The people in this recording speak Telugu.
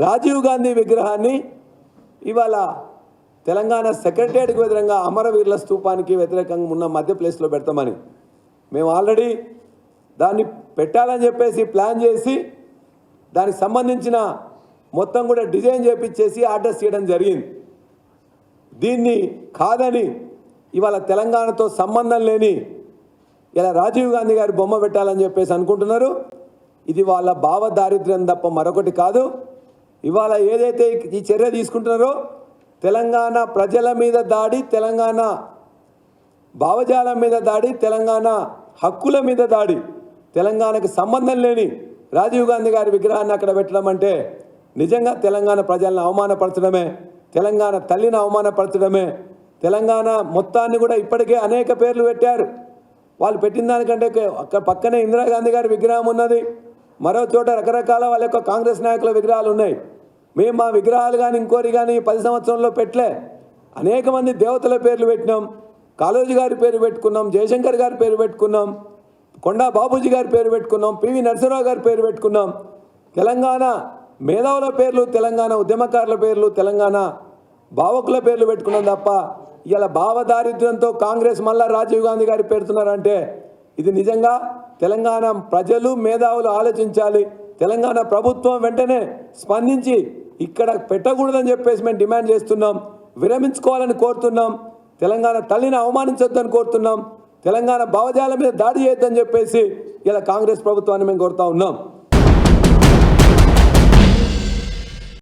రాజీవ్ గాంధీ విగ్రహాన్ని ఇవాళ తెలంగాణ సెక్రటేరియట్కి వ్యతిరేకంగా అమరవీరుల స్తూపానికి వ్యతిరేకంగా ఉన్న మధ్య ప్లేస్లో పెడతామని మేము ఆల్రెడీ దాన్ని పెట్టాలని చెప్పేసి ప్లాన్ చేసి దానికి సంబంధించిన మొత్తం కూడా డిజైన్ చేపించేసి ఆర్డర్స్ చేయడం జరిగింది. దీన్ని కాదని ఇవాళ తెలంగాణతో సంబంధం లేని ఇలా రాజీవ్ గాంధీ గారి బొమ్మ పెట్టాలని చెప్పేసి అనుకుంటున్నారు. ఇది వాళ్ళ భావ దారిద్ర్యం తప్ప మరొకటి కాదు. ఇవాళ ఏదైతే ఈ చర్య తీసుకుంటున్నారో తెలంగాణ ప్రజల మీద దాడి, తెలంగాణ భావజాలం మీద దాడి, తెలంగాణ హక్కుల మీద దాడి, తెలంగాణకు సంబంధం లేని రాజీవ్ గాంధీ గారి విగ్రహాన్ని అక్కడ పెట్టడం అంటే నిజంగా తెలంగాణ ప్రజలను అవమానపరచడమే, తెలంగాణ తల్లిని అవమానపరచడమే. తెలంగాణ మొత్తాన్ని కూడా ఇప్పటికే అనేక పేర్లు పెట్టారు. వాళ్ళు పెట్టిన దానికంటే అక్కడ పక్కనే ఇందిరాగాంధీ గారి విగ్రహం ఉన్నది, మరో చోట రకరకాల వాళ్ళ యొక్క కాంగ్రెస్ నాయకుల విగ్రహాలు ఉన్నాయి. మేము మా విగ్రహాలు కానీ ఇంకోరి కానీ 10 సంవత్సరంలో పెట్టలే. అనేక మంది దేవతల పేర్లు పెట్టినాం, కాళోజీ గారి పేరు పెట్టుకున్నాం, జయశంకర్ గారి పేరు పెట్టుకున్నాం, కొండా బాబూజీ గారి పేరు పెట్టుకున్నాం, పివి నరసింహరావు గారి పేరు పెట్టుకున్నాం. తెలంగాణ మేధావుల పేర్లు, తెలంగాణ ఉద్యమకారుల పేర్లు, తెలంగాణ భావకుల పేర్లు పెట్టుకున్నాం తప్ప ఇలా భావ దారిద్ర్యంతో కాంగ్రెస్ మళ్ళా రాజీవ్ గాంధీ గారి పెడుతున్నారంటే ఇది నిజంగా తెలంగాణ ప్రజలు మేధావులు ఆలోచించాలి. తెలంగాణ ప్రభుత్వం వెంటనే స్పందించి ఇక్కడ పెట్టకూడదని చెప్పేసి మేము డిమాండ్ చేస్తున్నాం. విరమించుకోవాలని కోరుతున్నాం. తెలంగాణ తల్లిని అవమానించొద్దని కోరుతున్నాం. తెలంగాణ భావజాలం మీద దాడి చేయొద్దని చెప్పేసి ఇలా కాంగ్రెస్ ప్రభుత్వాన్ని మేము కోరుతా ఉన్నాం.